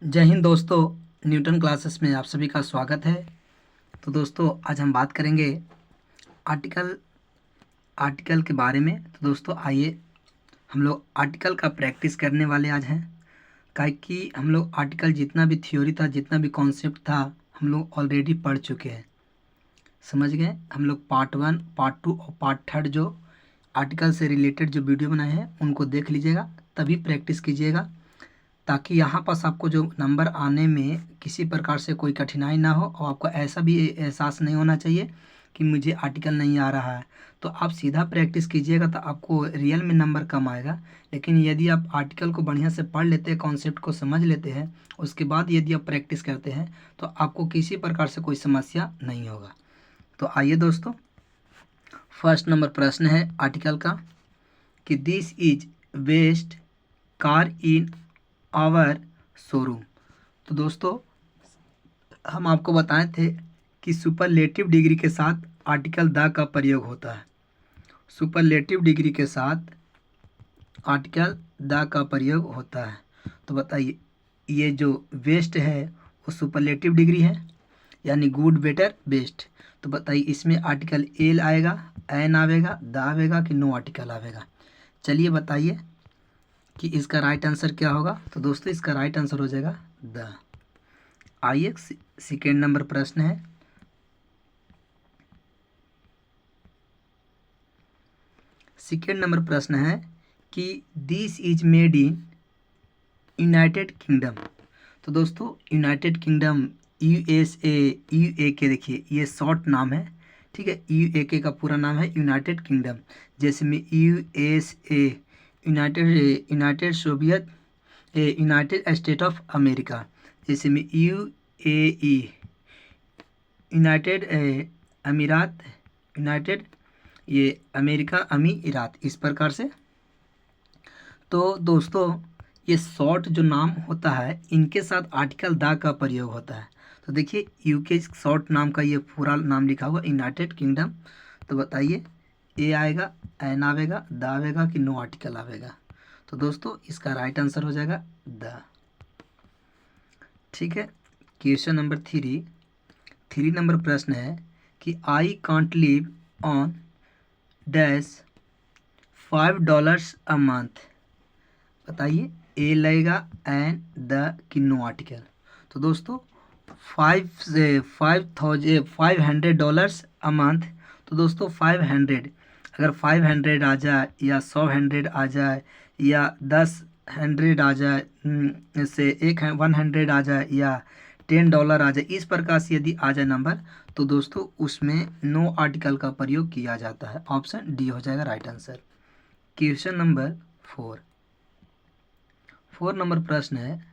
जय हिंद दोस्तों। Newton classes में आप सभी का स्वागत है। तो दोस्तों आज हम बात करेंगे आर्टिकल आर्टिकल के बारे में। तो दोस्तों आइए हम लोग आर्टिकल का प्रैक्टिस करने वाले आज हैं। काहे कि हम लोग आर्टिकल जितना भी थ्योरी था, जितना भी कॉन्सेप्ट था, हम लोग ऑलरेडी पढ़ चुके हैं। समझ गए। हम लोग पार्ट 1, पार्ट 2 और पार्ट 3 जो आर्टिकल से रिलेटेड जो वीडियो बनाए हैं उनको देख लीजिएगा, तभी प्रैक्टिस कीजिएगा, ताकि यहाँ पास आपको जो नंबर आने में किसी प्रकार से कोई कठिनाई ना हो और आपको ऐसा भी एहसास नहीं होना चाहिए कि मुझे आर्टिकल नहीं आ रहा है। तो आप सीधा प्रैक्टिस कीजिएगा तो आपको रियल में नंबर कम आएगा। लेकिन यदि आप आर्टिकल को बढ़िया से पढ़ लेते हैं, कॉन्सेप्ट को समझ लेते हैं, उसके बाद यदि आप प्रैक्टिस करते हैं तो आपको किसी प्रकार से कोई समस्या नहीं होगा। तो आइए दोस्तों, फर्स्ट नंबर प्रश्न है आर्टिकल का कि this is best car in our showroom. तो दोस्तों हम आपको बताए थे कि सुपरलेटिव डिग्री के साथ आर्टिकल द का प्रयोग होता है। सुपरलेटिव डिग्री के साथ आर्टिकल द का प्रयोग होता है। तो बताइए, ये जो बेस्ट है वो सुपरलेटिव डिग्री है, यानी गुड, बेटर, बेस्ट। तो बताइए इसमें आर्टिकल एल आएगा, एन आवेगा, द आवेगा कि नो आर्टिकल आवेगा। चलिए बताइए कि इसका राइट आंसर क्या होगा। तो दोस्तों इसका राइट आंसर हो जाएगा द। आइए सेकेंड नंबर प्रश्न है। सेकेंड नंबर प्रश्न है कि this is made in United kingdom. तो दोस्तों यूनाइटेड किंगडम, यूएसए, यूएके, देखिए ये शॉर्ट नाम है, ठीक है। यूएके का पूरा नाम है यूनाइटेड किंगडम। जैसे में USA, United United Soviet United state of America. जैसे में यूएई, यूनाइटेड अमीरात, यूनाइटेड ये अमेरिका अमीरात, इस प्रकार से। तो दोस्तों ये शॉर्ट जो नाम होता है इनके साथ आर्टिकल द का प्रयोग होता है। तो देखिए यूके शॉर्ट नाम का ये पूरा नाम लिखा हुआ यूनाइटेड किंगडम। तो बताइए ए आएगा, एन आवेगा, द आवेगा कि नो आर्टिकल आवेगा। तो दोस्तों इसका राइट आंसर हो जाएगा द। ठीक है। क्वेश्चन नंबर 3 नंबर प्रश्न है कि I can't live on dash $5 a month. बताइए ए लगेगा, एन, द कि नो आर्टिकल। तो दोस्तों $500 अ मंथ। तो दोस्तों 500, अगर 500 आ जाए या 100 आ जाए या 10 आ जाए, से 100 आ जाए या $10 आ जाए, इस प्रकार से यदि आ जाए नंबर, तो दोस्तों उसमें नो आर्टिकल का प्रयोग किया जाता है। ऑप्शन डी हो जाएगा right answer. Question number 4 number प्रश्न है।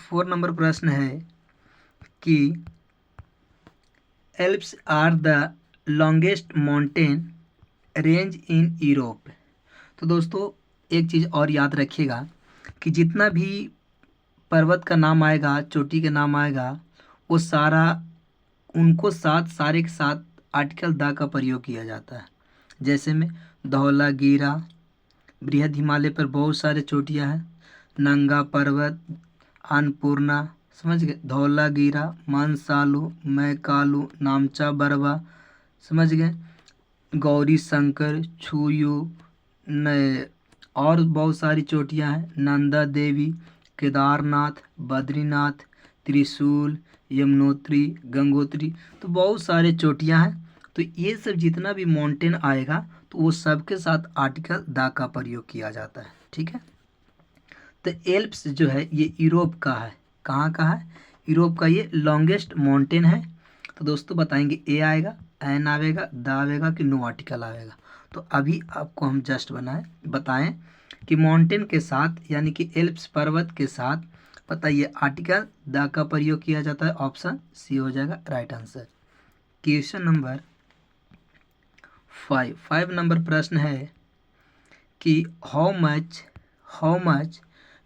4 नंबर प्रश्न है कि Alps are the longest mountain range in Europe. तो दोस्तों एक चीज़ और याद रखिएगा कि जितना भी पर्वत का नाम आएगा, चोटी का नाम आएगा, वो सारा उनको सारे के साथ आर्टिकल द का प्रयोग किया जाता है। जैसे में धौलागिरा, बृहद हिमालय पर बहुत सारे चोटियाँ हैं, नंगा पर्वत, अन्नपूर्णा, समझ गए, धौलागिरा, मानसालू, मैकालू, नामचा बरवा, समझ गए, गौरी शंकर, छुयू, न और बहुत सारी चोटियाँ हैं, नंदा देवी, केदारनाथ, बद्रीनाथ, त्रिशूल, यमुनोत्री, गंगोत्री। तो बहुत सारे चोटियाँ हैं। तो ये सब जितना भी माउंटेन आएगा तो वो सब के साथ आर्टिकल द का प्रयोग किया जाता है। ठीक है। तो एल्प्स जो है ये यूरोप का है। कहाँ का है? यूरोप का ये लॉन्गेस्ट माउंटेन है। तो दोस्तों बताएंगे ए आएगा, एन आवेगा, द आवेगा कि नो आर्टिकल आवेगा। तो अभी आपको हम जस्ट बताएं कि माउंटेन के साथ यानी कि एल्प्स पर्वत के साथ बताइए आर्टिकल द का प्रयोग किया जाता है। ऑप्शन सी हो जाएगा right answer. Question number 5 number प्रश्न है कि how much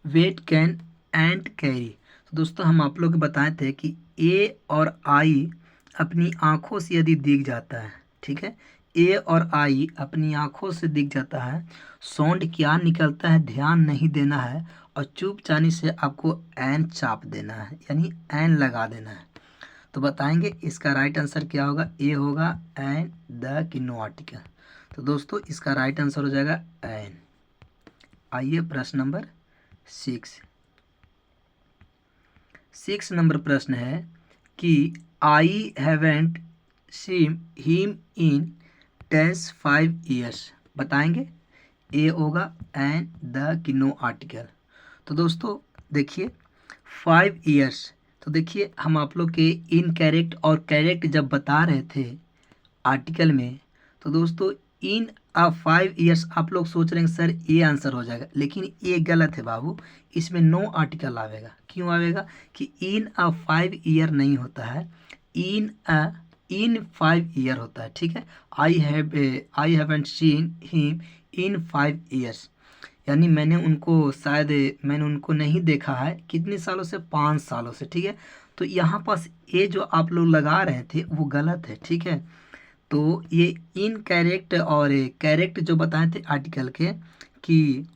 weight can ant carry. तो दोस्तों हम आप लोग को बताए थे कि ए और आई अपनी आँखों से यदि दिख जाता है, ठीक है, ए और आई अपनी आंखों से दिख जाता है, साउंड क्या निकलता है ध्यान नहीं देना है, और चुप चानी से आपको एन चाप देना है, यानी एन लगा देना है। तो बताएंगे इसका राइट आंसर क्या होगा। ए होगा एन, द की नो आर्टिकल। तो दोस्तों इसका राइट आंसर हो जाएगा एन। आइए प्रश्न नंबर 6 नंबर प्रश्न है कि I haven't seen him in dash 5 years. बताएंगे। ए होगा एन, द की नो आर्टिकल। तो दोस्तों देखिए 5 ईयर्स, तो देखिए हम आप लोग के इनकरेक्ट और करेक्ट जब बता रहे थे आर्टिकल में, तो दोस्तों इन 5 ईयर्स आप लोग सोच रहे हैं सर ये आंसर हो जाएगा, लेकिन ये गलत है बाबू। इसमें नो आर्टिकल आवेगा। क्यों आवेगा कि इन 5 ईयर नहीं होता है, इन 5 ईयर होता है। ठीक है, I haven't seen him in 5 years, यानी मैंने उनको नहीं देखा है कितने सालों से, 5 सालों से। ठीक है, तो यहाँ पास ये जो आप लोग लगा रहे थे वो गलत है। ठीक है, तो ये इनकरेक्ट और करेक्ट जो बताए थे आर्टिकल के, कि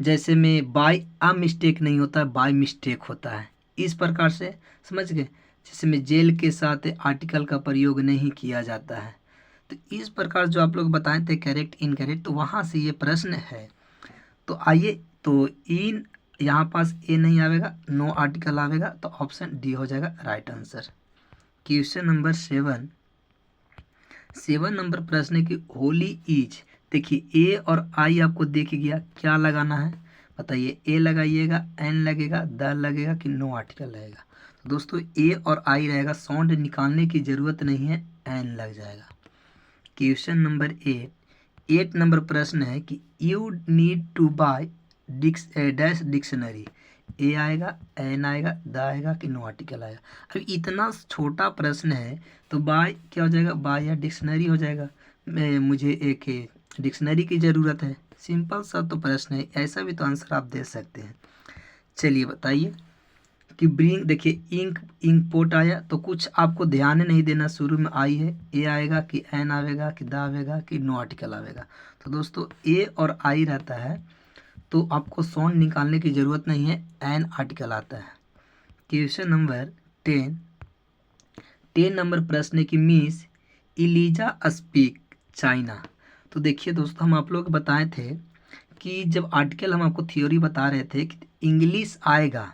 जैसे में बाय अ मिस्टेक नहीं होता है, बाय मिस्टेक होता है, इस प्रकार से समझ गए। जैसे में जेल के साथ आर्टिकल का प्रयोग नहीं किया जाता है। तो इस प्रकार जो आप लोग बताए थे करेक्ट इनकरेक्ट, तो वहाँ से ये प्रश्न है। तो आइए, तो इन यहाँ पास ए नहीं आवेगा, नो आर्टिकल आवेगा, तो ऑप्शन डी हो जाएगा right answer. Question number 7 number प्रश्न है कि होली इज। देखिए ए और आई आपको देख गया, क्या लगाना है बताइए। ए लगाइएगा, एन लगेगा, द लगेगा कि नो आर्टिकल लगेगा। तो दोस्तों ए और आई रहेगा, साउंड निकालने की ज़रूरत नहीं है, एन लग जाएगा। क्वेश्चन नंबर 8 नंबर प्रश्न है कि you need to buy dash dictionary. A आएगा, एन आएगा, द आएगा कि नो आर्टिकल आएगा। अब इतना छोटा प्रश्न है तो बाय क्या हो जाएगा, बाय या डिक्शनरी हो जाएगा। मुझे एक डिक्शनरी की ज़रूरत है। सिंपल सा तो प्रश्न है, ऐसा भी तो आंसर आप दे सकते हैं। चलिए बताइए कि ब्रिंग, देखिए इंक पोट आया, तो कुछ आपको ध्यान नहीं देना, शुरू में आई है, ए आएगा कि एन आवेगा कि द आवेगा कि नो आर्टिकल आवेगा। तो दोस्तों ए और आई रहता है तो आपको साउंड निकालने की ज़रूरत नहीं है, एन आर्टिकल आता है। क्वेश्चन नंबर 10 नंबर प्रश्न है कि मिस इलीजा स्पीक चाइना। तो देखिए दोस्तों हम आप लोग बताए थे कि जब आर्टिकल हम आपको थ्योरी बता रहे थे कि इंग्लिश आएगा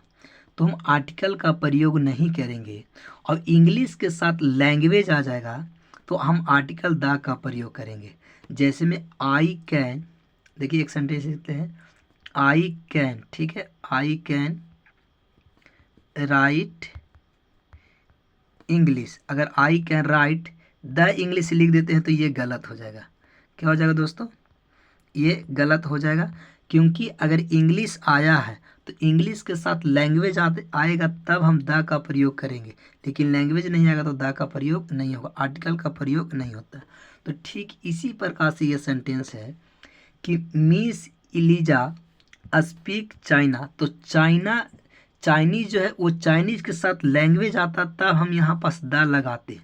तो हम आर्टिकल का प्रयोग नहीं करेंगे, और इंग्लिश के साथ लैंग्वेज आ जाएगा तो हम आर्टिकल द का प्रयोग करेंगे। जैसे में आई कैन, देखिए एक सेंटेंस लिखते हैं, आई कैन, ठीक है, आई कैन राइट इंग्लिश। अगर I can write the English लिख देते हैं तो ये गलत हो जाएगा। क्या हो जाएगा दोस्तों, ये गलत हो जाएगा, क्योंकि अगर इंग्लिश आया है तो इंग्लिश के साथ लैंग्वेज आएगा तब हम द का प्रयोग करेंगे, लेकिन लैंग्वेज नहीं आएगा तो द का प्रयोग नहीं होगा, आर्टिकल का प्रयोग नहीं होता। तो ठीक इसी प्रकार से ये सेंटेंस है कि मिस इलीजा स्पीक चाइना, तो चाइनीज जो है वो चाइनीज के साथ लैंग्वेज आता तब हम यहाँ पास द लगाते,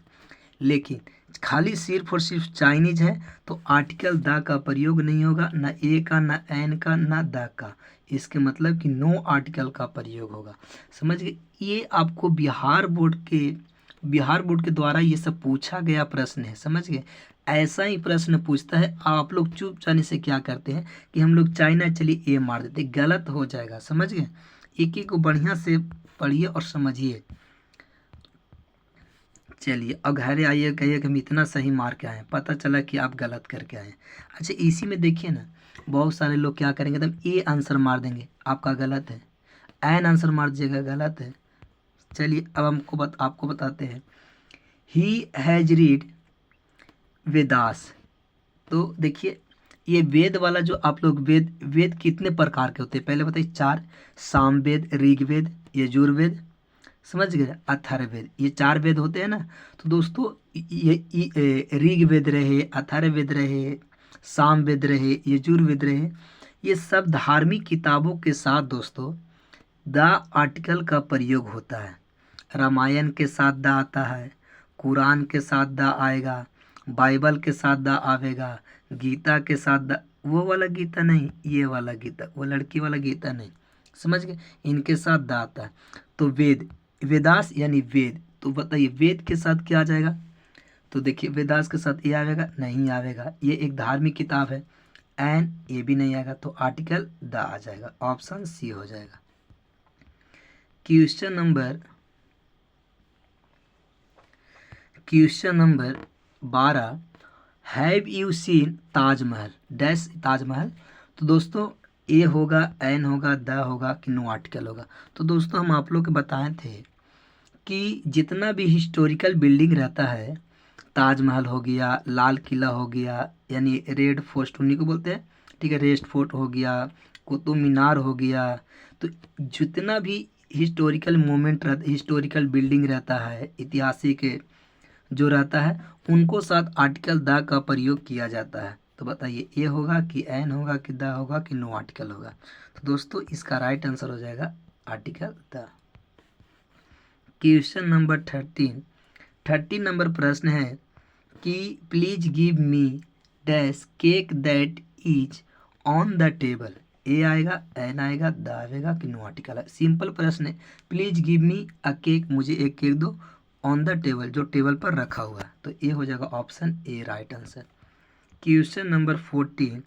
लेकिन खाली सिर्फ और सिर्फ चाइनीज है तो आर्टिकल द का प्रयोग नहीं होगा, ना ए का, ना एन का, ना द का। इसके मतलब कि नो आर्टिकल का प्रयोग होगा। समझ गए। ये आपको बिहार बोर्ड के द्वारा ये सब पूछा गया प्रश्न है। समझ गए। ऐसा ही प्रश्न पूछता है, आप लोग चुप जाने से क्या करते हैं कि हम लोग चाइना चलिए ए मार देते, गलत हो जाएगा। समझ गए। एक एक को बढ़िया से पढ़िए और समझिए। चलिए अब घरे आइए, कहिए कि हम इतना सही मार के आए हैं, पता चला कि आप गलत करके आए हैं। अच्छा इसी में देखिए ना, बहुत सारे लोग क्या करेंगे, तो ए आंसर मार देंगे, आपका गलत है। एन आंसर मार दीजिएगा, गलत है। चलिए अब आपको बताते हैं। He has read Vedas. तो देखिए ये वेद वाला जो आप लोग वेद कितने प्रकार के होते हैं पहले बताइए। 4, सामवेद, ऋग्वेद, यजुर्वेद, समझ गए, अथर्ववेद, ये 4 वेद होते हैं ना। तो दोस्तों ये ऋग्वेद रहे, अथर्ववेद रहे, सामवेद रहे, यजुर्वेद रहे, ये सब धार्मिक किताबों के साथ दोस्तों द आर्टिकल का प्रयोग होता है। रामायण के साथ द आता है, कुरान के साथ द आएगा, बाइबल के साथ द आवेगा, गीता के साथ द, वो वाला गीता नहीं, ये वाला गीता, वो लड़की वाला गीता नहीं, समझ गए, इनके साथ द आता है। तो वेद, वेदास यानी वेद, तो बताइए वेद के साथ क्या आ जाएगा, तो देखिए वेदास के साथ ये आवेगा, नहीं आवेगा, ये एक धार्मिक किताब है, एन ये भी नहीं आएगा, तो आर्टिकल द आ जाएगा, ऑप्शन सी हो जाएगा। Question number 12, have you seen Taj Mahal dash Taj Mahal. तो दोस्तों ए होगा, एन होगा, द होगा कि नो आर्टिकल होगा। तो दोस्तों हम आप लोग को बताए थे कि जितना भी हिस्टोरिकल बिल्डिंग रहता है, ताजमहल हो गया, लाल किला हो गया यानी रेड फोर्ट उन्हीं को बोलते हैं, ठीक है, रेड फोर्ट हो गया, कुतुब मीनार हो गया, तो जितना भी हिस्टोरिकल मोमेंट रहता, हिस्टोरिकल बिल्डिंग रहता है, ऐतिहासिक जो रहता है, उनको साथ आर्टिकल द का प्रयोग किया जाता है। तो बताइए ए होगा कि एन होगा कि द होगा कि नो आर्टिकल होगा। तो दोस्तों इसका राइट आंसर हो जाएगा article the. Question number 13 number प्रश्न है कि please give me dash cake that is on the table. A आएगा, एन आएगा, द आएगा कि नो आर्टिकल है। सिंपल प्रश्न है, please give me a cake, मुझे एक केक दो, ऑन द टेबल जो टेबल पर रखा हुआ है, तो ये हो जाएगा option A right answer. Question number 14,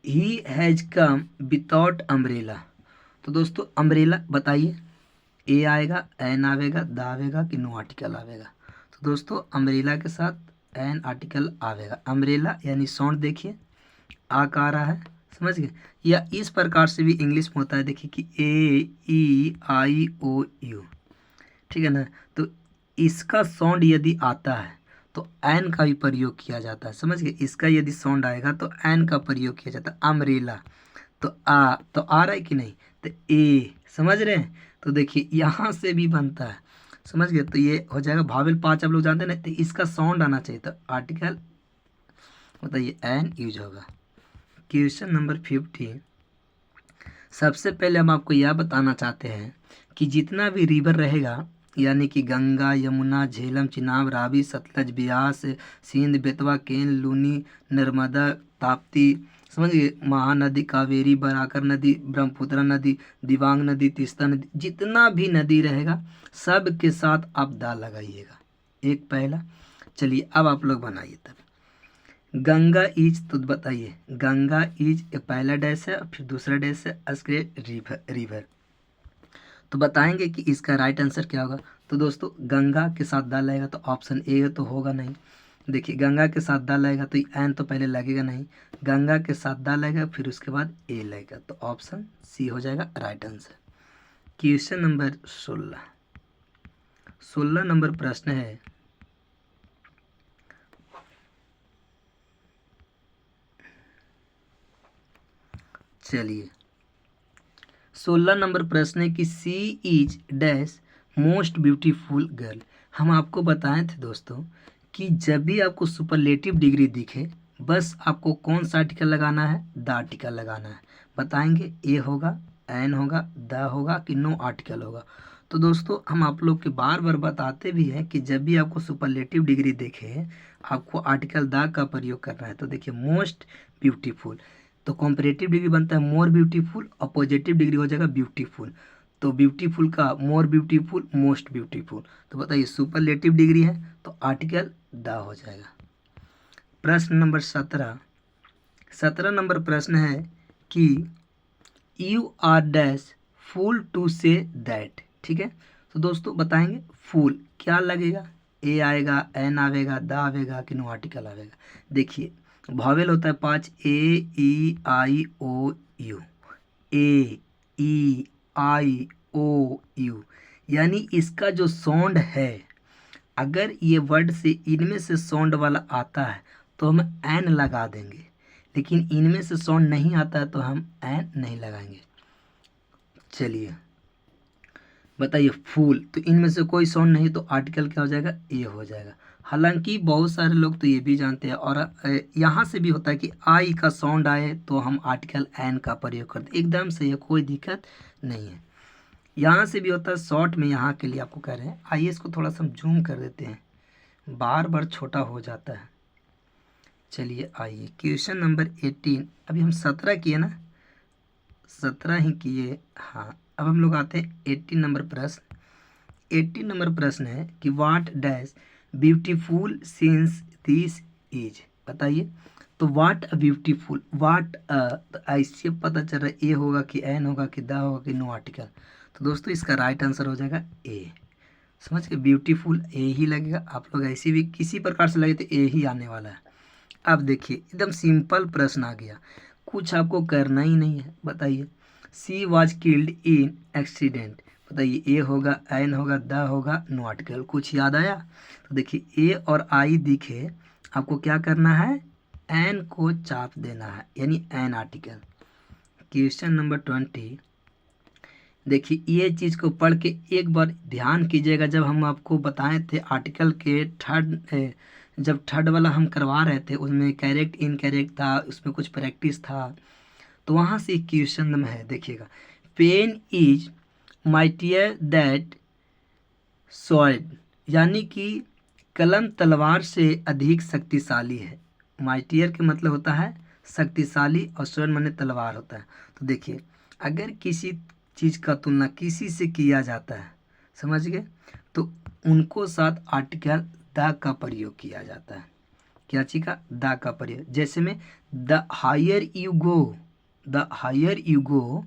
he has come without umbrella. तो दोस्तों अम्ब्रेला बताइए, ए आएगा, एन आवेगा, द आवेगा कि नो आर्टिकल आवेगा। तो दोस्तों अम्ब्रेला के साथ एन आर्टिकल आवेगा। अम्ब्रेला यानी साउंड देखिए आ का आ रहा है, समझ गए, या इस प्रकार से भी इंग्लिश में होता है, देखिए कि ए ई आई ओ यू, ठीक है ना। तो इसका साउंड यदि आता है तो एन का भी प्रयोग किया जाता है, समझ गए, इसका यदि साउंड आएगा तो एन का प्रयोग किया जाता है। अम्ब्रेला तो आ रहा है कि नहीं, तो ए, समझ रहे हैं। तो देखिए यहाँ से भी बनता है, समझ गए, तो ये हो जाएगा भावेल 5 आप लोग जानते हैं ना, तो इसका साउंड आना चाहिए, तो आर्टिकल बताइए एन यूज होगा। क्वेश्चन नंबर 15, सबसे पहले हम आपको यह बताना चाहते हैं कि जितना भी रिवर रहेगा, यानी कि गंगा, यमुना, झेलम, चिनाब, रावी, सतलज, ब्यास, सिंध, बेतवा, केन, लूनी, नर्मदा, ताप्ती, समझिए, महानदी, कावेरी, बराकर नदी, ब्रह्मपुत्र नदी, दिबांग नदी, तीस्ता नदी, जितना भी नदी रहेगा सब के साथ आप दा लगाइएगा, एक पहला। चलिए अब आप लोग बनाइए तब। गंगा इज, तो बताइए गंगा इज पहला डैश है, फिर दूसरा डैश है, उसके रिवर। तो बताएंगे कि इसका राइट आंसर क्या होगा। तो दोस्तों गंगा के साथ दा लगेगा तो ऑप्शन ए तो होगा नहीं। देखिए गंगा के साथ दा लगेगा तो एन तो पहले लगेगा नहीं, गंगा के साथ दा लगेगा फिर उसके बाद ए लगेगा, तो ऑप्शन सी हो जाएगा right answer. Question number 16 number प्रश्न है, चलिए 16 नंबर प्रश्न है कि she is dash most beautiful girl. हम आपको बताए थे दोस्तों कि जब भी आपको सुपरलेटिव डिग्री दिखे बस आपको कौन सा आर्टिकल लगाना है, द आर्टिकल लगाना है। बताएंगे ए होगा, एन होगा, द होगा कि नो आर्टिकल होगा। तो दोस्तों हम आप लोग के बार बार बताते भी हैं कि जब भी आपको सुपरलेटिव डिग्री देखे आपको आर्टिकल द का प्रयोग करना है। तो देखिए मोस्ट ब्यूटीफुल, तो कॉम्परेटिव डिग्री बनता है मोर ब्यूटीफुल और पॉजिटिव डिग्री हो जाएगा ब्यूटीफुल। तो ब्यूटीफुल का मोर ब्यूटीफुल, मोस्ट ब्यूटीफुल। तो बताइए सुपरलेटिव डिग्री है तो आर्टिकल द हो जाएगा। प्रश्न नंबर 17 नंबर प्रश्न है कि you are dash fool to say that, ठीक है। तो दोस्तों बताएंगे फूल क्या लगेगा, ए आएगा, एन आवेगा, द आवेगा कि नो आर्टिकल आवेगा। देखिए भावेल होता है 5, ए ई आई ओ you, A E I O you, यानी इसका जो साउंड है अगर ये वर्ड से इनमें से साउंड वाला आता है तो हम एन लगा देंगे, लेकिन इनमें से साउंड नहीं आता है तो हम एन नहीं लगाएंगे। चलिए बताइए फूल, तो इनमें से कोई साउंड नहीं तो आर्टिकल क्या हो जाएगा, ए हो जाएगा। हालांकि बहुत सारे लोग तो ये भी जानते हैं और यहाँ से भी होता है कि आई का साउंड आए तो हम आर्टिकल एन का प्रयोग करते, एकदम से ये कोई दिक्कत नहीं है। यहाँ से भी होता है, शॉर्ट में यहाँ के लिए आपको कह रहे हैं। आइए इसको थोड़ा सा हम जूम कर देते हैं, बार बार छोटा हो जाता है। चलिए आइए क्वेश्चन नंबर 18, अभी हम 17 किए ना, 17 ही किए। हाँ, अब हम लोग आते हैं 18 नंबर प्रश्न। 18 नंबर प्रश्न है कि what dash beautiful scene this is, बताइए। तो वाट अ ब्यूटीफुल, वाट अ, तो ऐसे पता चल रहा है ए होगा कि एन होगा कि द होगा कि नो आर्टिकल। तो दोस्तों इसका राइट आंसर हो जाएगा ए। समझ के, ब्यूटीफुल ए ही लगेगा। आप लोग ऐसे भी किसी प्रकार से लगे तो ए ही आने वाला है। अब देखिए एकदम सिंपल प्रश्न आ गया, कुछ आपको करना ही नहीं है। बताइए, सी वॉज किल्ड इन एक्सीडेंट, बताइए ए होगा, एन होगा, द होगा, नो आर्टिकल। कुछ याद आया? तो देखिए ए और आई दिखे, आपको क्या करना है, एन को चाप देना है, यानी एन आर्टिकल। क्वेश्चन नंबर 20, देखिए ये चीज़ को पढ़ के एक बार ध्यान कीजिएगा। जब हम आपको बताए थे आर्टिकल के जब थर्ड वाला हम करवा रहे थे, उसमें करेक्ट इनकरेक्ट था, उसमें कुछ प्रैक्टिस था, तो वहाँ से क्वेश्चन में है, देखिएगा। Pen is mightier that sword, यानी कि कलम तलवार से अधिक शक्तिशाली है। माइटियर के मतलब होता है शक्तिशाली, और स्वॉर्ड माने तलवार होता है। तो देखिए अगर किसी चीज़ का तुलना किसी से किया जाता है, समझ गए, तो उनको साथ आर्टिकल द का प्रयोग किया जाता है। क्या चीज़ का? द का प्रयोग। जैसे में the higher you go, the higher you go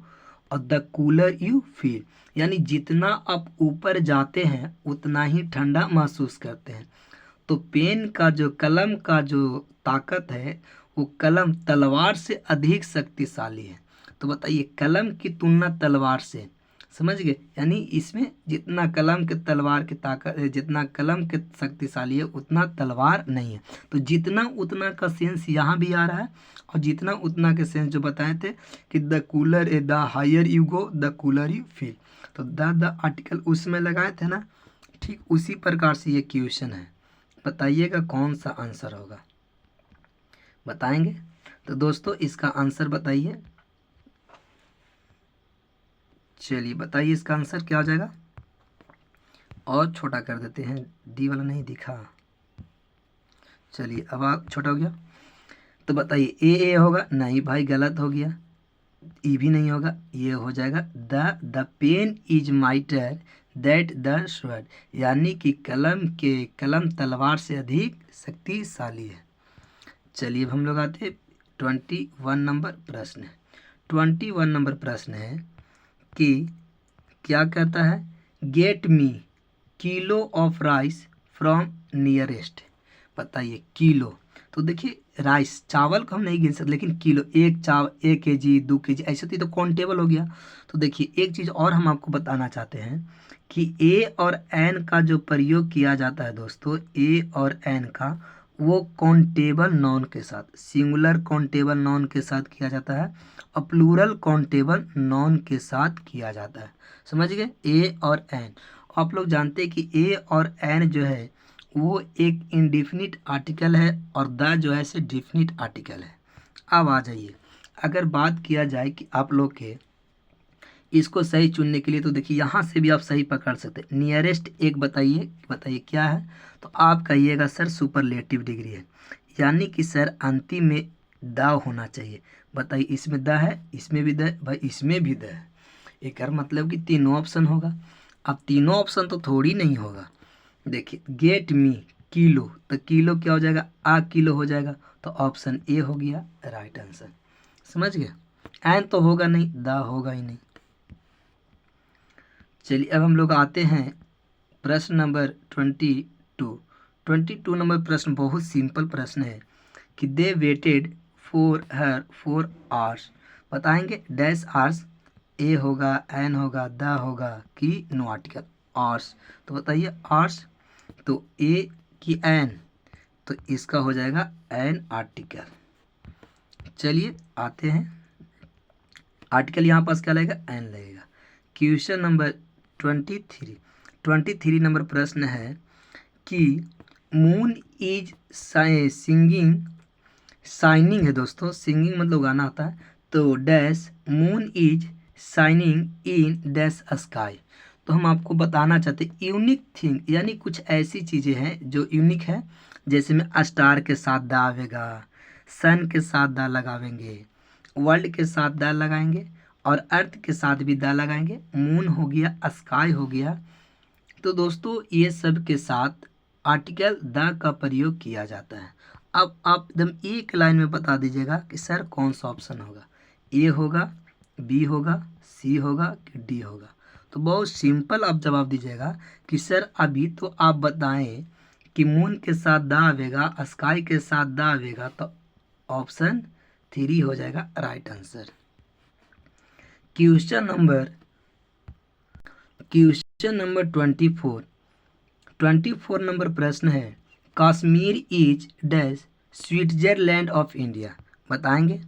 और द कूलर यू फील, यानी जितना आप ऊपर जाते हैं उतना ही ठंडा महसूस करते हैं। तो पेन का जो, कलम का जो ताकत है, वो कलम तलवार से अधिक शक्तिशाली है। तो बताइए कलम की तुलना तलवार से, समझ गए, यानी इसमें जितना कलम के तलवार की ताकत है, जितना कलम के शक्तिशाली है उतना तलवार नहीं है। तो जितना उतना का सेंस यहाँ भी आ रहा है, और जितना उतना के सेंस जो बताए थे कि the cooler the higher you go the cooler you feel, तो द आर्टिकल उसमें लगाए थे ना, ठीक उसी प्रकार से ये क्वेश्चन है। बताइएगा कौन सा आंसर होगा, बताएंगे? तो दोस्तों इसका आंसर बताइए। चलिए बताइए इसका आंसर क्या हो जाएगा। और छोटा कर देते हैं, डी वाला नहीं दिखा। चलिए अब आप छोटा हो गया, तो बताइए ए होगा, नहीं भाई गलत हो गया, ई भी नहीं होगा, ये हो जाएगा the pen is mightier that the sword, यानी कि कलम तलवार से अधिक शक्तिशाली है। चलिए अब हम लोग आते हैं 21 नंबर प्रश्न है। 21 नंबर प्रश्न है कि क्या कहता है, get me kilo of rice from nearest, बताइए किलो। तो देखिए राइस, चावल को हम नहीं गिन सकते, लेकिन किलो, एक केजी 2 केजी ऐसे तो काउंटेबल हो गया। तो देखिए एक चीज़ और हम आपको बताना चाहते हैं कि ए और एन का जो प्रयोग किया जाता है दोस्तों, ए और एन का, वो काउंटेबल नाउन के साथ, सिंगुलर काउंटेबल नाउन के साथ किया जाता है, और प्लूरल काउंटेबल नाउन के साथ किया जाता है। समझ गए, ए और एन। आप लोग जानते हैं कि ए और एन जो है वो एक इंडिफिनिट आर्टिकल है, और द जो है से डिफिनिट आर्टिकल है। अब आ जाइए, अगर बात किया जाए कि आप लोग के इसको सही चुनने के लिए, तो देखिए यहाँ से भी आप सही पकड़ सकते हैं। नियरेस्ट एक बताइए, बताइए क्या है, तो आप कहिएगा सर सुपरलेटिव डिग्री है, यानी कि सर अंतिम में द होना चाहिए। बताइए इसमें द है, इसमें भी द, भाई इसमें भी द है, एक मतलब कि तीनों ऑप्शन होगा। अब तीनों ऑप्शन तो थोड़ी नहीं होगा। देखिए गेट मी किलो, तो किलो क्या हो जाएगा, आ किलो हो जाएगा, तो ऑप्शन ए हो गया राइट आंसर। समझ गए, एन तो होगा नहीं, द होगा ही नहीं। चलिए अब हम लोग आते हैं प्रश्न नंबर 22 नंबर प्रश्न बहुत सिंपल प्रश्न है कि they waited for her 4 hours, बताएंगे डैश आवर्स, ए होगा, एन होगा, द होगा कि नो आर्टिकल, आवर्स। तो बताइए आवर्स, तो ए की एन, तो इसका हो जाएगा एन आर्टिकल। चलिए आते हैं, आर्टिकल यहाँ पास क्या लगेगा, एन लगेगा। क्वेश्चन नंबर 23 नंबर प्रश्न है कि मून इज सिंगिंग, शाइनिंग है दोस्तों, सिंगिंग मतलब गाना होता है, तो dash moon is shining in dash sky, तो हम आपको बताना चाहते हैं यूनिक थिंग, यानी कुछ ऐसी चीज़ें हैं जो यूनिक है। जैसे में स्टार के साथ दा आवेगा, सन के साथ दा लगावेंगे, वर्ल्ड के साथ दा लगाएंगे और अर्थ के साथ भी दा लगाएंगे, मून हो गया, स्काई हो गया। तो दोस्तों ये सब के साथ आर्टिकल द का प्रयोग किया जाता है। अब आप एकदम एक लाइन में बता दीजिएगा कि सर कौन सा ऑप्शन होगा, ए होगा, बी होगा, सी होगा कि डी होगा। तो बहुत सिंपल आप जवाब दीजिएगा कि सर अभी तो आप बताएं कि मून के साथ द आवेगा, स्काई के साथ द आवेगा, तो ऑप्शन 3 हो जाएगा right answer. Question number 24 number प्रश्न है, Kashmir is dash Switzerland of India. बताएंगे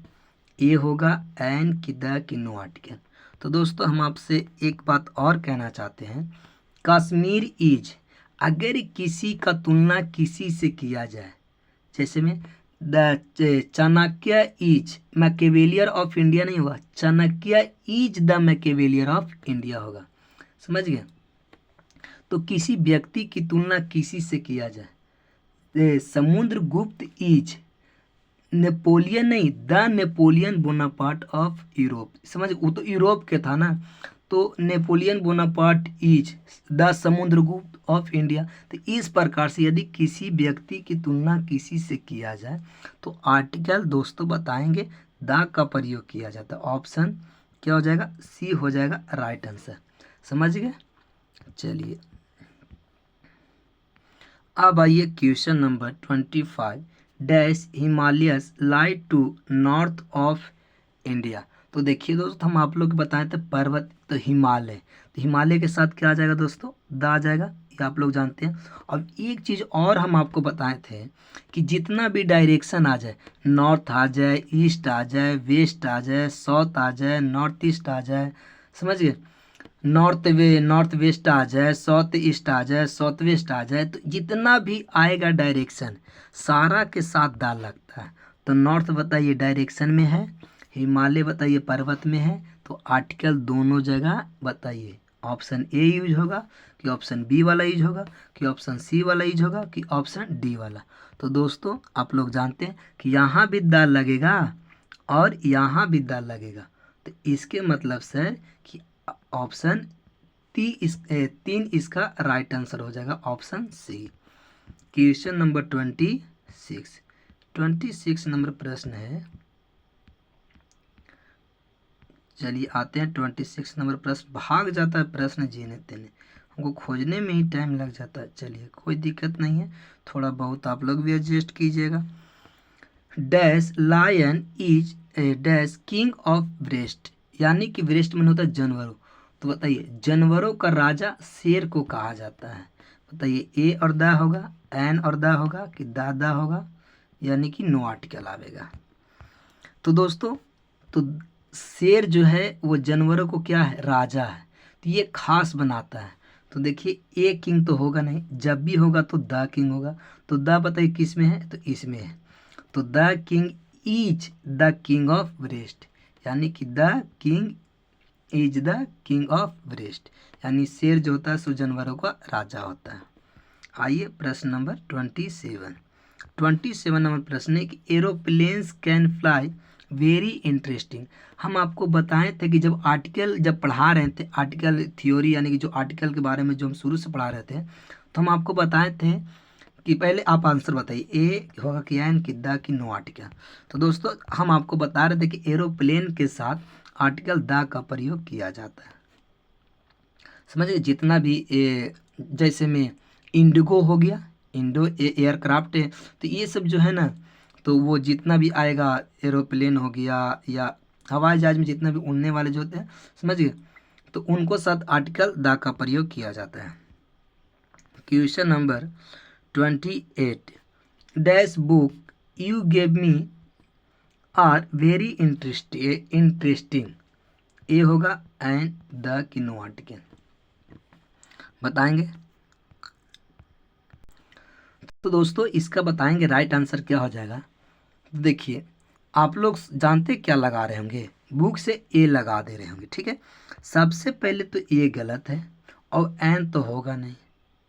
ए होगा एन की द की नो आर्टिकल। तो दोस्तों हम आपसे एक बात और कहना चाहते हैं, कश्मीर इज अगर किसी का तुलना किसी से किया जाए, जैसे में the Chanakya is Machiavelli of India नहीं होगा, Chanakya is the Machiavelli of India होगा। समझ गए। तो किसी व्यक्ति की तुलना किसी से किया जाए, समुद्रगुप्त इज नेपोलियन नहीं, the Napoleon Bonaparte of Europe. समझ, वो तो यूरोप के था ना, तो Napoleon Bonaparte is the Samudragupta of India. तो इस प्रकार से यदि किसी व्यक्ति की तुलना किसी से किया जाए तो आर्टिकल दोस्तों बताएंगे द का प्रयोग किया जाता है। ऑप्शन क्या हो जाएगा, सी हो जाएगा राइट आंसर। समझ गए। चलिए अब आइए question number 25, dash Himalayas lie to north of India. तो देखिए दोस्तों हम आप लोग को बताए थे पर्वत, तो हिमालय, तो हिमालय के साथ क्या आ जाएगा दोस्तों, द आ जाएगा, ये आप लोग जानते हैं। अब एक चीज़ और हम आपको बताए थे कि जितना भी डायरेक्शन आ जाए, नॉर्थ आ जाए, ईस्ट आ जाए, वेस्ट आ जाए, साउथ आ जाए, नॉर्थ ईस्ट आ जाए, समझ गए, नॉर्थ वेस्ट आ जाए, साउथ ईस्ट आ जाए, साउथ वेस्ट आ जाए, तो जितना भी आएगा डायरेक्शन सारा के साथ दा लगता है। तो नॉर्थ बताइए डायरेक्शन में है, हिमालय बताइए पर्वत में है, तो आर्टिकल दोनों जगह बताइए। ऑप्शन ए यूज होगा कि ऑप्शन बी वाला यूज होगा कि ऑप्शन सी वाला यूज होगा कि ऑप्शन डी वाला। तो दोस्तों आप लोग जानते हैं कि यहाँ भी दा लगेगा और यहाँ भी दा लगेगा, तो इसके मतलब से कि ऑप्शन 3 इसका राइट आंसर हो जाएगा, option C. Question number 26 number प्रश्न है। चलिए आते हैं 26 नंबर प्रश्न। भाग जाता है प्रश्न जीने तेने, हमको खोजने में ही टाइम लग जाता है। चलिए कोई दिक्कत नहीं है, थोड़ा बहुत आप लोग भी एडजस्ट कीजिएगा। Dash lion is a dash king of breast, यानी कि ब्रेस्ट में होता है जानवरों। तो बताइए जानवरों का राजा शेर को कहा जाता है। बताइए ए और दा होगा, एन और दा होगा कि दादा होगा, यानी कि नो आर्टिकल आवेगा। तो दोस्तों तो शेर जो है वो जानवरों को क्या है, राजा है, तो ये खास बनाता है। तो देखिए ए किंग तो होगा नहीं, जब भी होगा तो द किंग होगा। तो द बताइए किस में है, तो इसमें है। तो the king is the king of breast, यानी कि the king is the king of breast, यानी शेर जो होता है सो जानवरों का राजा होता है। आइए प्रश्न नंबर 27 नंबर प्रश्न है कि aeroplanes can fly very interesting. हम आपको बताए थे कि जब पढ़ा रहे थे आर्टिकल थ्योरी, यानी कि जो आर्टिकल के बारे में जो हम शुरू से पढ़ा रहे थे, तो हम आपको बताए थे कि पहले आप आंसर बताइए, ए होगा कि एन की द की नो आर्टिकल। तो दोस्तों हम आपको बता रहे थे कि एरोप्लेन के साथ आर्टिकल द का प्रयोग किया जाता है। समझिए जितना भी जैसे में इंडिगो हो गया, एयरक्राफ्ट है, तो ये सब जो है ना, तो वो जितना भी आएगा, एरोप्लेन हो गया या हवाई जहाज में जितना भी उड़ने वाले जो होते हैं, समझिए, तो उनको साथ आर्टिकल द का प्रयोग किया जाता है। Question number 28, dash book you gave me are very interesting. A होगा एंड द की नो आर्टिकल, बताएंगे। तो दोस्तों इसका बताएंगे राइट आंसर क्या हो जाएगा। देखिए आप लोग जानते क्या लगा रहे होंगे, बुक से ए लगा दे रहे होंगे, ठीक है। सबसे पहले तो ए गलत है और एन तो होगा नहीं,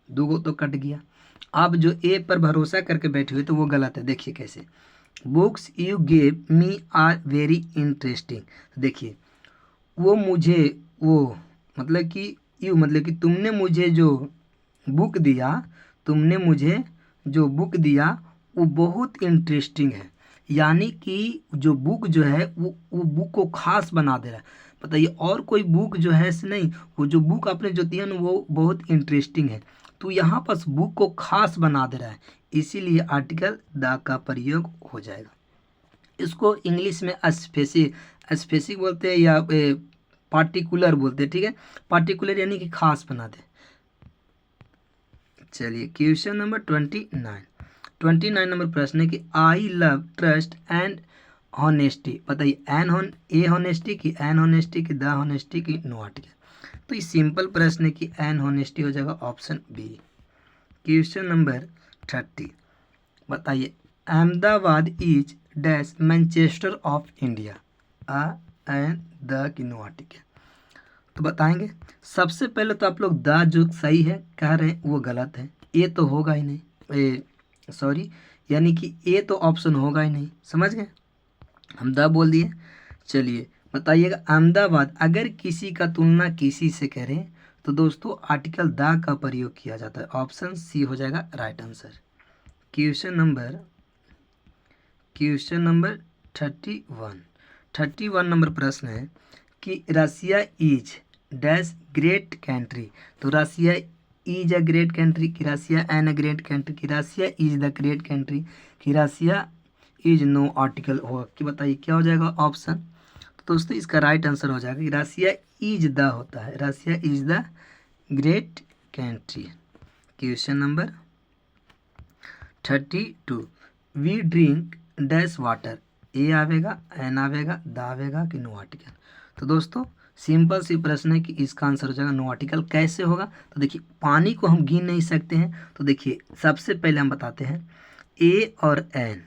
दूगो तो कट गया। आप जो ए पर भरोसा करके बैठे हुए तो वो गलत है। देखिए कैसे, books you gave me are very interesting. देखिए वो मुझे, वो मतलब कि यू मतलब कि तुमने मुझे जो बुक दिया, तुमने मुझे जो बुक दिया वो बहुत इंटरेस्टिंग है। यानी कि जो बुक जो है वो बुक को खास बना दे रहा है। बताइए, और कोई बुक जो है ऐसे नहीं, वो जो बुक आपने जो दिया ना वो बहुत इंटरेस्टिंग है, तो यहाँ पर बुक को खास बना दे रहा है, इसीलिए आर्टिकल द का प्रयोग हो जाएगा। इसको इंग्लिश में स्पेसिफिक बोलते हैं या पार्टिकुलर बोलते हैं। ठीक है, पार्टिकुलर यानी कि खास बना दे। चलिए क्वेश्चन नंबर 29 नंबर प्रश्न है कि I love trust and honesty. बताइए एन हॉनेस्टी की द हॉनेस्टी की नो आर्टिकल। तो ये सिंपल प्रश्न है कि एन हॉनेस्टी हो जाएगा ऑप्शन बी। क्वेश्चन नंबर 30 बताइए Ahmedabad is dash Manchester of India, a and the की नो आर्टिकल। तो बताएंगे। सबसे पहले तो आप लोग द जो सही है कह रहे हैं वो गलत है, ए तो होगा ही नहीं, सॉरी, यानी कि ए तो ऑप्शन होगा ही नहीं, समझ गए, हम द बोल दिए। चलिए बताइएगा अहमदाबाद अगर किसी का तुलना किसी से करें तो दोस्तों आर्टिकल द का प्रयोग किया जाता है, ऑप्शन सी हो जाएगा right answer. Question number 31 number प्रश्न है कि Russia is dash great country. तो Russia is a great country कि Russia an a great country कि Russia is the great country कि रसिया इज नो आर्टिकल होगा कि बताइए क्या हो जाएगा ऑप्शन। तो दोस्तों इसका राइट आंसर हो जाएगा कि रसिया इज द होता है, Russia is the great country. Question number 32 we drink dash water, a आवेगा एन आवेगा द आवेगा कि नो आर्टिकल। तो दोस्तों सिंपल सी प्रश्न है कि इसका आंसर हो जाएगा नो आर्टिकल। कैसे होगा, तो देखिए पानी को हम गिन नहीं सकते हैं, तो देखिए सबसे पहले हम बताते हैं ए और एन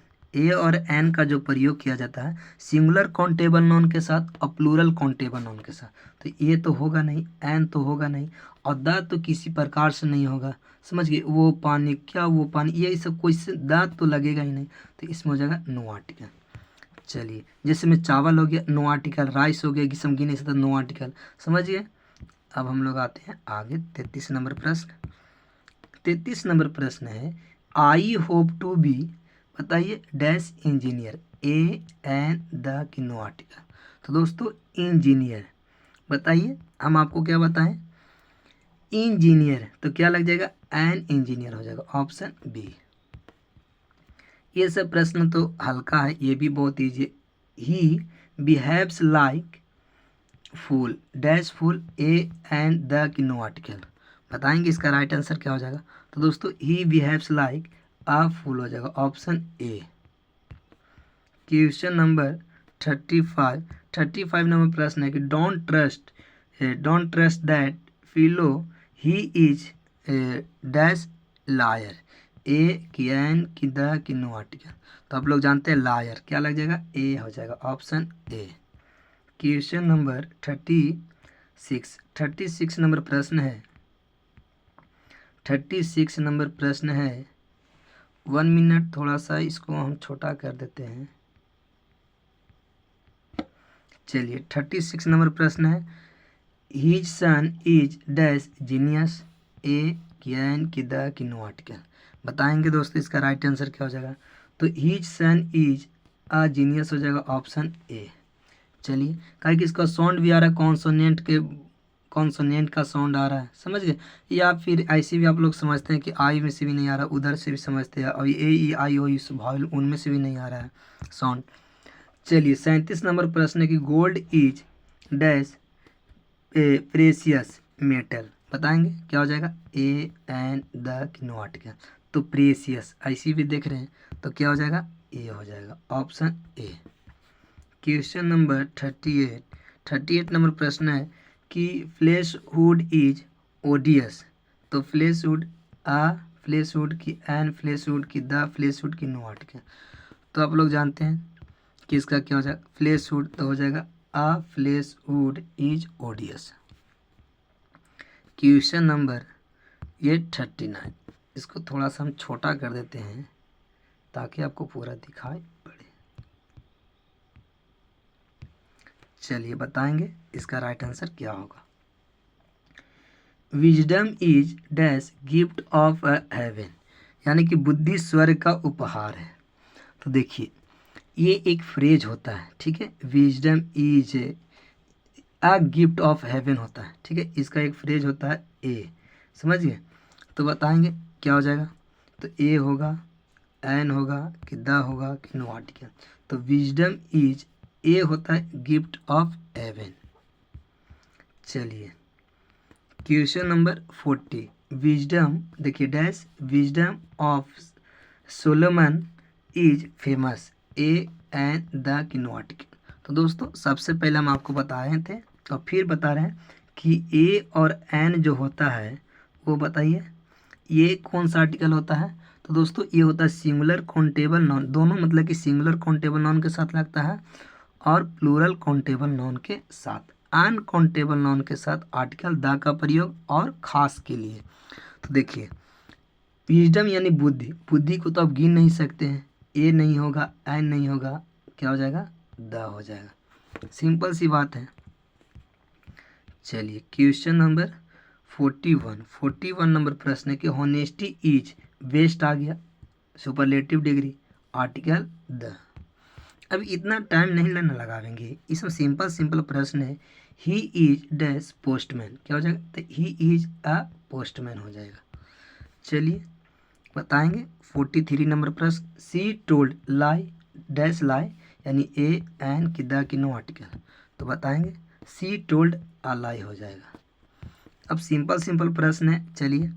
का जो प्रयोग किया जाता है सिंगुलर काउंटेबल नाउन के साथ और प्लूरल काउंटेबल नाउन के साथ, तो ये तो होगा नहीं, एन तो होगा नहीं और द तो किसी प्रकार से नहीं होगा, समझ गए। वो पानी क्या, वो पानी, ये सब कोई से द तो लगेगा ही नहीं, तो इसमें हो जाएगा नो आर्टिकल। चलिए जैसे में चावल हो गया नो आर्टिकल, राइस हो गया किस्म गिने से तो नो आर्टिकल, समझिए। अब हम लोग आते हैं आगे 33 नंबर प्रश्न। 33 नंबर प्रश्न है आई होप टू बी, बताइए dash engineer, a an the की नो आर्टिकल। तो दोस्तों इंजीनियर, बताइए हम आपको क्या बताएं, इंजीनियर तो क्या लग जाएगा एन इंजीनियर हो जाएगा ऑप्शन बी। ये सब प्रश्न तो हल्का है, ये भी बहुत easy. He behaves like fool dash fool, a and the की नो आर्टिकल। बताएंगे इसका राइट आंसर क्या हो जाएगा। तो दोस्तों ही बिहेव्स लाइक अ फूल हो जाएगा option A. Question number 35 number प्रश्न है कि don't trust that fellow he is dash liar, a की एन की द की नो आर्टिकल। तो आप लोग जानते हैं लायर क्या लग जाएगा, ए हो जाएगा option A. Question number 36 number प्रश्न है 36 नंबर प्रश्न है 1 मिनट, थोड़ा सा इसको हम छोटा कर देते हैं। चलिए 36 नंबर प्रश्न है his son is dash genius, a की एन की द की नो आर्टिकल। बताएंगे दोस्तों इसका राइट आंसर क्या हो जाएगा। तो his son is a genius हो जाएगा ऑप्शन ए। चलिए कहा कि इसका साउंड भी आ रहा है कॉन्सोनेंट का साउंड आ रहा है, समझ गए। या फिर ऐसे भी आप लोग समझते हैं कि आई में से भी नहीं आ रहा, उधर से भी समझते हैं, और ए ई आई ओ भावल उनमें से भी नहीं आ रहा है साउंड। चलिए 37 नंबर प्रश्न है कि gold is dash precious metal, बताएंगे क्या हो जाएगा, ए एन द की नो आर्टिकल। तो प्रेशियस ऐसी भी देख रहे हैं तो क्या हो जाएगा, ए हो जाएगा option A. Question number 38 number प्रश्न है कि फ्लैशहुड इज ओडियस। तो फ्लैशहुड की एन फ्लैशहुड की द फ्लैशहुड की नो आर्टिकल। तो आप लोग जानते हैं कि इसका क्या हो जाएगा, फ्लैशहुड तो हो जाएगा अ फ्लैशहुड इज ओडियस। क्वेश्चन नंबर ये 39, इसको थोड़ा सा हम छोटा कर देते हैं ताकि आपको पूरा दिखाई पड़े। चलिए बताएंगे इसका राइट आंसर क्या होगा। Wisdom is dash gift of haven, यानी कि बुद्धि स्वर्ग का उपहार है। तो देखिए ये एक फ्रेज होता है, ठीक है। Wisdom is a gift of haven होता है, ठीक है। इसका एक फ्रेज होता है ए, समझिए। तो बताएंगे क्या हो जाएगा। तो ए होगा, एन होगा कि द होगा कि नो आर्टिकल। तो विजडम इज ए होता है गिफ्ट ऑफ हेवन। चलिए क्वेश्चन नंबर 40, विजडम देखिए dash wisdom of Solomon is famous a an the कि नो आर्टिकल। तो दोस्तों सबसे पहले हम आपको बता रहे थे और फिर बता रहे हैं कि ए और एन जो होता है वो बताइए ये कौन सा आर्टिकल होता है। तो दोस्तों ये होता है सिंगुलर काउंटेबल नाउन, दोनों मतलब कि सिंगुलर काउंटेबल नाउन के साथ लगता है और प्लूरल काउंटेबल नाउन के साथ। अनकाउंटेबल नाउन के साथ आर्टिकल द का प्रयोग और खास के लिए। तो देखिए विजडम यानी बुद्धि, बुद्धि को तो आप गिन नहीं सकते हैं, ए नहीं होगा, एन नहीं होगा, क्या हो जाएगा, द हो जाएगा। सिंपल सी बात है। चलिए क्वेश्चन नंबर 41 नंबर प्रश्न है कि होनेस्टी इज बेस्ट आ गया, सुपरलेटिव डिग्री, आर्टिकल द। अब इतना टाइम नहीं लेना लगावेंगे, इसमें सिंपल प्रश्न है। ही इज डैश पोस्टमैन, क्या हो जाएगा, तो ही इज अ पोस्टमैन हो जाएगा। चलिए बताएंगे 43 नंबर प्रश्न, सी टोल्ड लाई डैश लाई, यानी ए एन कि द कि नो आर्टिकल। तो बताएंगे सी टोल्ड अ लाई हो जाएगा। अब सिंपल प्रश्न है। चलिए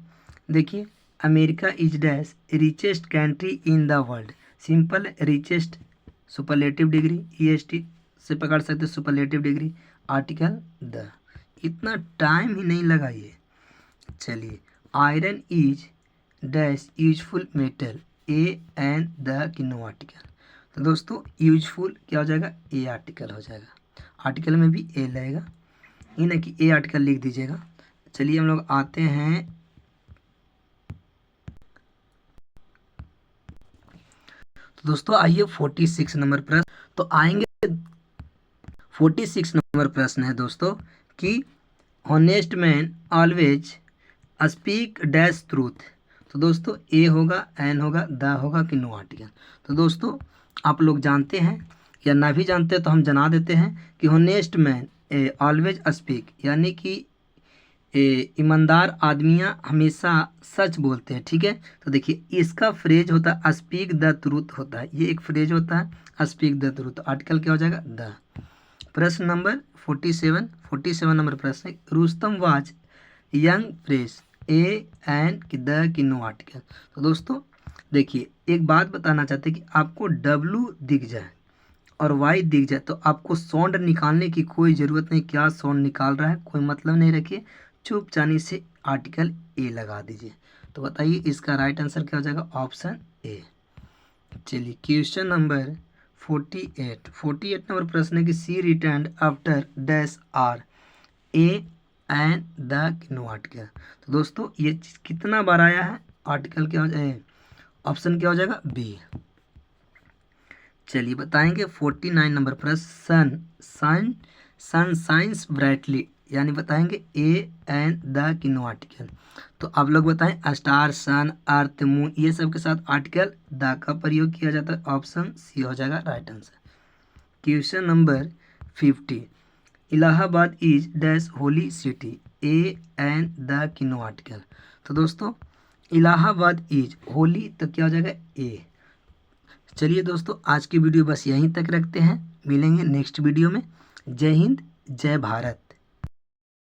देखिए America is dash richest country in the world, simple richest superlative degree, EST से पकड़ सकते सुपरलेटिव डिग्री, आर्टिकल द। इतना टाइम ही नहीं लगाइए। चलिए iron is dash useful metal a an the कि नो आर्टिकल। तो दोस्तों यूजफुल क्या हो जाएगा, ए आर्टिकल हो जाएगा, आर्टिकल में भी ए लगेगा, ये ना कि ए आर्टिकल लिख दीजिएगा। चलिए हम लोग आते हैं तो दोस्तों आइए 46 नंबर प्रश्न। तो आएंगे 46 नंबर प्रश्न है दोस्तों कि honest man always speak dash truth. तो दोस्तों ए होगा, एन होगा, द होगा कि नो आर्टिकल। तो दोस्तों आप लोग जानते हैं या ना भी जानते हैं तो हम जना देते हैं कि ऑनेस्ट मैन ऑलवेज स्पीक, यानी कि ईमानदार आदमियां हमेशा सच बोलते हैं, ठीक है। तो देखिए इसका फ्रेज होता है स्पीक द ट्रूथ होता है, ये एक फ्रेज होता है स्पीक द ट्रूथ, आर्टिकल क्या हो जाएगा, द। प्रश्न नंबर 47 नंबर प्रश्न है, Rustam was young press a an कि द कि नो आर्टिकल। तो दोस्तों देखिए एक बात बताना चाहते हैं कि आपको डब्लू दिख जाए और वाई दिख जाए तो आपको साउंड निकालने की कोई ज़रूरत नहीं, क्या साउंड निकाल रहा है कोई मतलब नहीं रखिए, चुपचानी से आर्टिकल ए लगा दीजिए। तो बताइए इसका राइट आंसर क्या हो जाएगा, ऑप्शन ए। चलिए क्वेश्चन नंबर 48 नंबर प्रश्न है कि she return after dash hour a an the no article. तो दोस्तों ये चीज़ कितना बार आया है, आर्टिकल क्या हो जाए, ऑप्शन क्या हो जाएगा, बी। चलिए बताएंगे 49 नंबर प्रश्न, सन साइंस ब्राइटली, यानी बताएंगे ए एन द कि नो आर्टिकल। तो आप लोग बताएं स्टार, सन, अर्थ, मून, ये सब के साथ आर्टिकल द का प्रयोग किया जाता है, ऑप्शन सी हो जाएगा right answer. Question number 50, Allahabad is dash holy city a an the कि नो आर्टिकल। तो दोस्तों इलाहाबाद इज होली, तो क्या हो जाएगा, ए। चलिए दोस्तों आज की वीडियो बस यहीं तक रखते हैं, मिलेंगे नेक्स्ट वीडियो में। जय हिंद, जय भारत।